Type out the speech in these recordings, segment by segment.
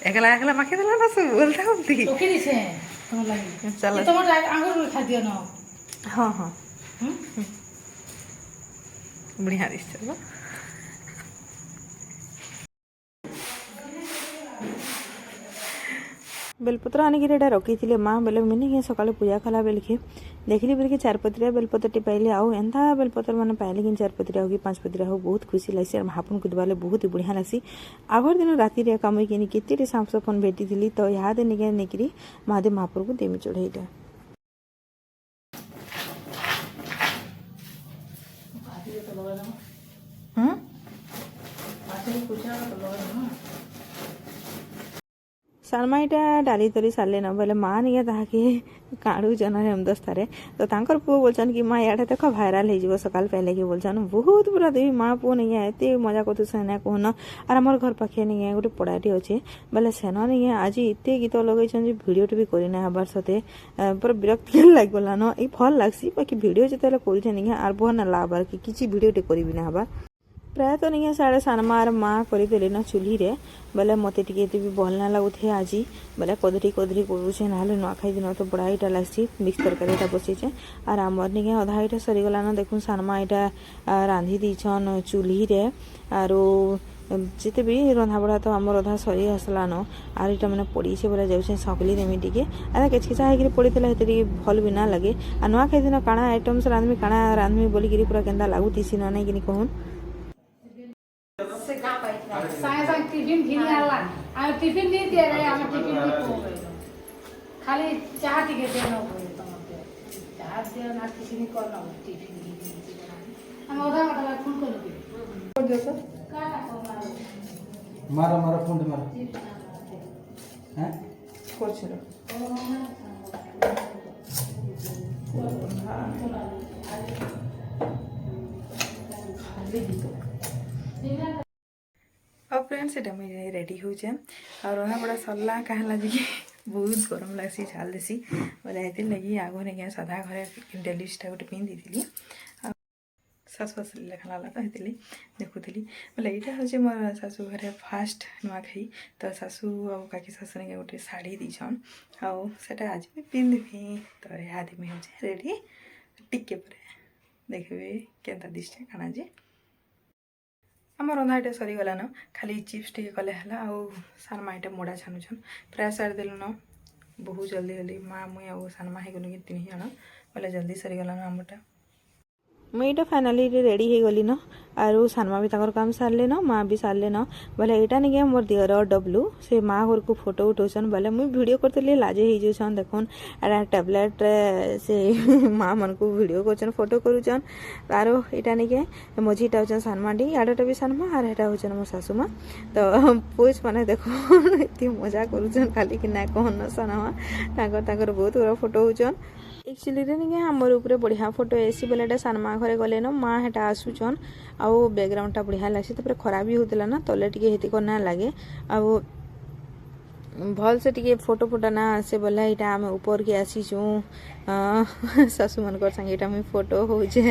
একলা একলা মাখি দিলা না সব বলতে বলতে তোকে দিছে তোমার লাগি চলো তোমার আঙ্গুর খাদ্য ন हाँ हाँ হুম बढ़िया दिसছে না बेलपत्र आनिक रखी माँ बेले मुझे सका पूजा कला बेलखे देखली बेलके चारपत्रिया बेलपत्र पाइली आउ एंता बेलपत्र मैंने पाइली कि चारपत्रिया हो कि पाँच पत्रिया हो बहुत खुशी लगे महापुन को देवाले बहुत ही बढ़िया लसी आगर दिन राति कम केते सांप सपन भेटी थी तो यहाँ दिन निकरी महादेव महापुर को देमी चढ़ईटा सानमाईटा डाली तरी सारे न बोले माँ नहीं ताके काढ़ू जन हेमदस्तारे तो तांकर पुओ बोलछन कि माँ याडे देख भाइराल हो सकाल पहले कि बोलछन बहुत पूरा देवी माँ पुओ नहीं है एते मजा करतु सेना कहन और आमर घर पाखे नहीं है गोटे पड़ाटी अच्छे बोले सेना नहीं है आज एत गीत लगे भिडियोटे भी करना हबार सते पूरा विरक्त लगला न ये भल लगसी बाकी भिडियो जिते कर नहीं आर भर ना लाबार कि किसी भिडियोटे करी ना हबार प्रायतः नहीं साढ़े सानमार माँ करदेली न चूल्ही रे बोले मत टे भी भल ना लगुथे आज बोले कदरी कदरी करुचे ना नुआखाई दिन तो बड़ा यहाँ लग्सी मिक्स तरकारी बसईचे और आमर नहीं अधा यहाँ सरीगला न देखुन सानमा यहाँ रांधि दीछन चूल्ही रे आर जिते भी रंधा बड़ा तो आमर अधा सरी आसला न आर यहाँ मैंने पड़ी बोले जाऊे सकली देमी टे आधा केचकेचा होकर पड़ता है भल भी ना लगे आ नुआखाई दिन काଣା आइटम्स रांधमी काଣା रांधमी बोलिकी पूरा केन्दा लगुतीसी न नहीं कहून साए साए टिफिन घिनी आला आ टिफिन नहीं दे रहे हम टिफिन नहीं को खाली चाह टिके दे न होय तमके चाह दे ना किसी नहीं करना टिफिन घिनी हम ओदा वाला फोन कर दे देखो काटा को मारो मारो फोन मारो हैं कुछ लो अब फ्रेंड्स ये मुझे रेडी हो रहा बड़ा सरला कहा लगे बहुत गरम लग्सी झाल देसी बोले ये लगी आग नहीं साधा घर डेलीटा गोटे पिंधि थी सासु आसले लेखा तो ये देखुली बोले यहाँ हूँ मोर शाशु घरे फास्ट नुआखाई तो शाशु आ काकी शाशु ने गोटे शाढ़ी दीछन आटा आज भी पिंधि तो यहाँ देमी हूँ रेडी टिके देखिए केन्ता दिशे काना जे आम रंधाटा सरीगला न खाली चिप्स टे कले है सानमा यहाँ मोड़ा छानुछन प्राय सारी देलु न बहुत जल्दी जल्दी माँ मुई आ सानमा होगलु कि 3 जन बोले जल्दी सरीगला न आमटा मुईटा फाइनाली रेडी हो गली न आरो सानमा भी तकर काम सारले न माँ भी सारले न बोले यहाँ नहीं मोर दियर डब्लू से माँ घर को फोटो उठाउछन बोले मुई वीडियो करते लाजे हो जाऊन देखुन एटा टैबलेट से माँ मन को वीडियो करछन फोटो करूछन आरो यहाँ नहीं मझीटा होचन सानमाटी आडटा भी सानमा आर एटा होचन मोर सासू माँ तो पोज माने देखो इतनी मजा करूछन खाली कि ना कहन न सानमा ताकर बहुत बड़ा फोटो होचन एक्चुअली नहीं आमर ऊपर बढ़िया फोटो ऐसी बोले सानमा घरे गले न माँ हेटा आसुचन आउ बैकग्राउंडटा बढ़िया लगे तो खराब भी होता ना तले टे हेती ना लगे आउ भल से टे फोटो फोटो ना आसे बोले यहाँ आम ऊपर के आसीचु शाशु मन संगे यहाँ मुझे फोटो होचे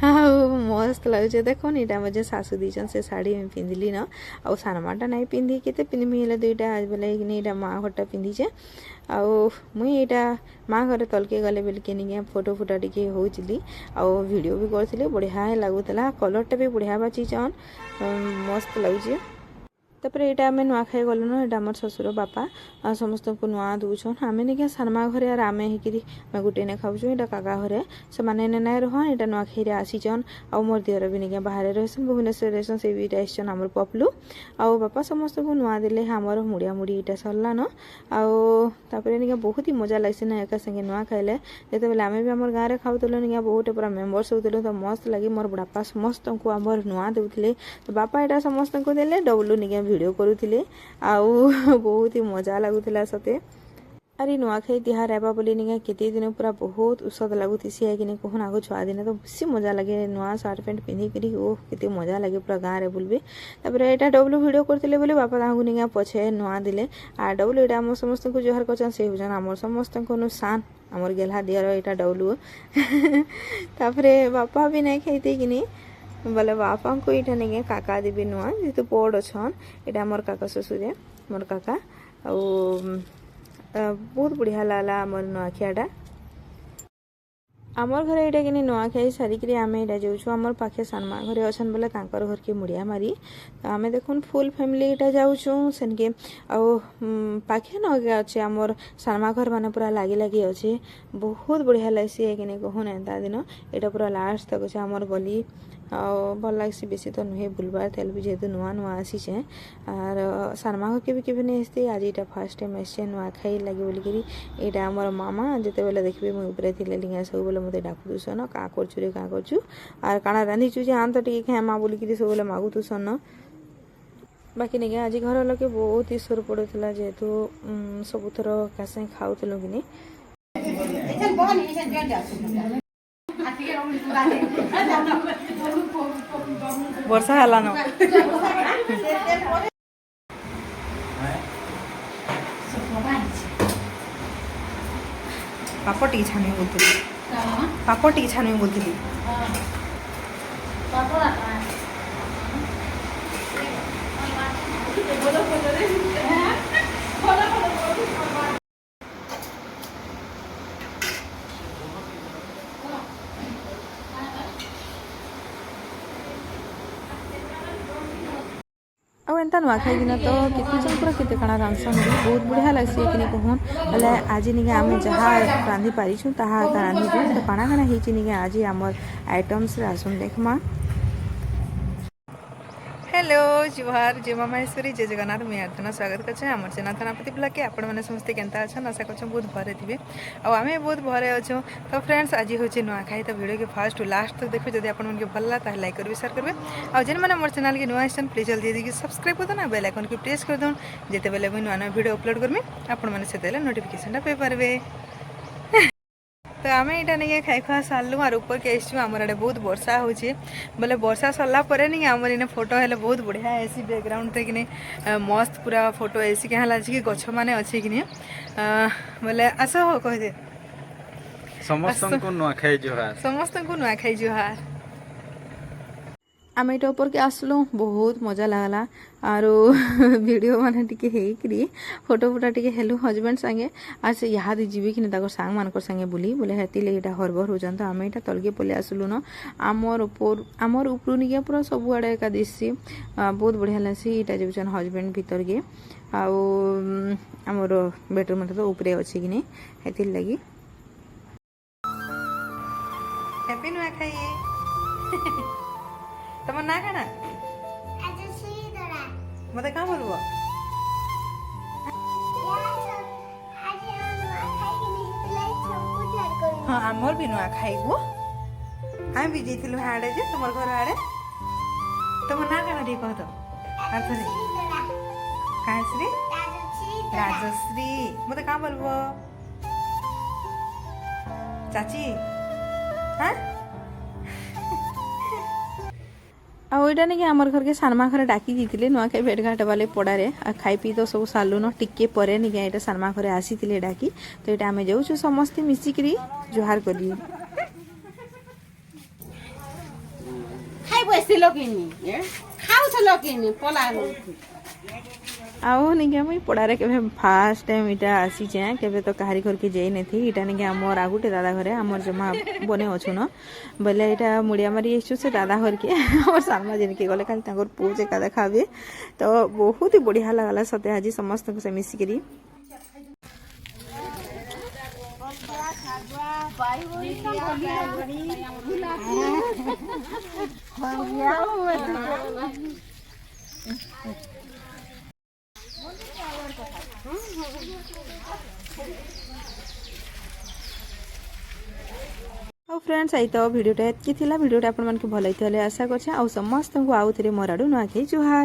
मस्त लगे देखो यहाँ मुझे शाशु दीचन से शाढ़ी पिंधली न आउ सानमाटा नहीं पिंधि के पिंधमी हेल्ले दुईटा आज बोले यहाँ माँ घरटा पिंधिचे आउ मुई यहाँ माँ घर तलके गले बेलके नहीं फोटो फोटा टी होली आउ वीडियो भी करी बढ़िया लगुला कलरटा भी बढ़िया बाचिचन मस्त लगे तापर यहाँ आम नुआखाई गलु न यहाँ आम शशुर बापा समस्त को नुआ दूछन आम नहीं सानमा घरे और आम होकरी गोटे ने खाऊँ यहाँ काका घरे से मैंने ना रह यहाँ नुआखाई आसीचन आउ मोर दियर भी नहीं बाहर रहसन भुवनेश्वर रहसन से भी आसन आमर पपलू आउ बापा समस्त को नुआ देले आमर मुड़िया मुड़ी यहाँ सरला न आउे नहीं बहुत ही मजा लगे ना एक संगे नुआ खाइले जिते बेले आम भी आम गाँव में खाऊलु नहीं बहुत पूरा मेम्बर्स होते तो मस्त लगे मोर बापा समस्त को आमर नुआ देते तो बापा यहाँ समस्त को देले डब्लू नहीं वीडियो करुले आउ बहुत ही मजा लगुला सते अरे नुआखाई तिहार आवा बोली नहीं केते दिन पूरा बहुत उसद लगुसी है कि नहीं कहून आगो छुआ दिन तो बेसी मजा लगे नुआ सार्ट पैंट पिंधिकी ओ केते मजा लगे पूरा गाँव में बुलबे तापर यहाँ डब्लू वीडियो करते बोले बापा ताकू नहीं पछे नुआ दिले आ डब्लू यहाँ आम समस्त को जोहार कर से होजन आम समस्त को सान आमर गेल्हा दियर यहाँ डब्लू तापर बापा भी नहीं खाइते कि नहीं बोले बापा को यहाँ नहीं काका देवी नुआ जेहेतु बड़ अच्छन यहाँ मोर काका शशुर मोर काका बहुत बढ़िया लागला आमर नुआखियाटा आमर घरे एटा कि नुआखाई सारिकी आम एटा जाऊँ आमर पाखे सानमा घरे अच्छन बोले तांकर घर के मुड़िया मारी तो आम देखुन फुल फैमिली एटा जाऊँ सेनके पाखे नगे अच्छे आमर सानमा घर माने पूरा लागी लागी अच्छे बहुत बढ़िया लगसी है कि कहून एंता दिन एटा पूरा लास्ट तक अच्छे आमर गली भल लग्सी बेसी तो नुहे बुलबार तेल भी जेहेतु नुआ नुआ आसीचे आर सानमा घर के भी नहीं आसती आज यहाँ फास्ट टाइम आसे नुआखाई लगे बोलिकी यहाँ आमर मामा जिते बेले देखिए मुझे उपरे थे लिंगा सब बोले मत डाकु तुसन क्या करछु रे क्या करछु आर काना रांधिचु जे आन तो टे खेमा बोलिकी सब बोले मागु तुसन बाकी नहीं आज घर लोके बहुत ही सोर पड़ूला जेहेतु सबुथर कासे खाऊलु कि वर्षा है न पापड़ टी छानी बोलती पापड़ टी छानी बोलती ଆଉ ଏନ୍ତା ନୂଆଖାଇ ଦିନ ତ କେତେ ଜଣଙ୍କର କେତେ କାଣା ରାନ୍ଧସନ୍ ବହୁତ ବଢ଼ିଆ ଲାଗ୍ସି କି କହୁନ୍ ବୋଲେ ଆଜି ନିକେ ଆମେ ଯାହା ରାନ୍ଧି ପାରିଛୁ ତାହା ରାନ୍ଧିଛୁ ତ କାଣା କାଣା ହେଇଛି ନିକେ ଆଜି ଆମର ଆଇଟମ୍ସରେ ଆସୁନ୍ ଦେଖମା हेलो जुहार जय माँ महेश्वरी जय जगन्नाथ मुझे अर्चना स्वागत कर आम चेना थानापति ब्लॉग के आपण मैंने समस्ते केनता अच्छा आशा कर बहुत भरे थे आम बहुत भरे अच्छे तो फ्रेंड्स आज हूँ नुआखाई तो वीडियो के फास्ट टू लास्ट तक देखो जब आप भल लगा लाइक करेंगे शेयर करेंगे और जेन मैंने मोर चैनल के नुआ आसन प्लीज जल्दी देखिए सब्सक्राइब कर देना बेल आइकन की प्रेस कर दूँ जिते बेले मुझे नुआ नुआ वीडियो अपलोड करमी आपण मैंने से नोटिफिकेशन पाइपारे तो आम यहाँ नहीं खाई खुआ सारू और ऊपर के आसचु आमर आड़े बहुत वर्षा हो बोले वर्षा सरला नहीं आमर इन फोटो हेल्ले बहुत बढ़िया ऐसी बैकग्राउंड थे कि मस्त पूरा फोटो ऐसी क्या कि गछ मैंने अच्छे कि बोले आस हो कह समस्त को नुआखाई जुहार आम यहाँ ऊपर के आसलु बहुत मजा लगला और वीडियो माने टिके हेकरी फोटो फोटा टिके हेलु हजबैंड संगे आज से यहाँ जीवी कि सांग मान संगे बुली बोले हेती लगे हरबर होजन तो आम यहाँ तलके पलि आसलु न आमर ऊपर निके पूरा सब आड़े एका दिसी बहुत बढ़िया लगसी यहाँ जाऊन हजबैंड भीतर के आमर बेडरूम तो उपरे अच्छे कि हेती लगी हैप्पी नुआखाई तुम ना खाना मत क्या बोलबो हाँ आमर भी नुआ खाइबो आम भी जाइलु हाड़े जे तुम घर आड़े तुम ना खाना टी कह तो काश्री राजश्री मत क्या बोलबो चाची हाँ आईटा नहीं आमर घर के सानमा घर डाकी जाते नुआखाई भेटघाट वाले पड़ारे खाई पी तो सब सारून टिके पर नहीं यहाँ सानमा घर आसी डाकी तो यहाँ आम जाऊँ समस्ते मिसिकी जुहार कर आउ नहीं मुई पड़ारे के फास्ट टाइम इटा आसीचे केबे तो कहारी घर के जाई नहीं इटा नहीं आमर आगुटे दादा घरे आमर जमा बने अच्छु न बोले यहाँ मुड़िया मारी आसु से दादा घर के और सामा जिन के गले खाली पुओ से का देखाबे तो बहुत ही बढ़िया लगला सते आज समस्त से मिसिकी फ्रेंड्स आई तो वीडियोटा एतकी थिला वीडियोटा आपन मन के भलाई थले आशा करछे आ समस्त को आउ थरे मोर आडू नुआखाई जुहार।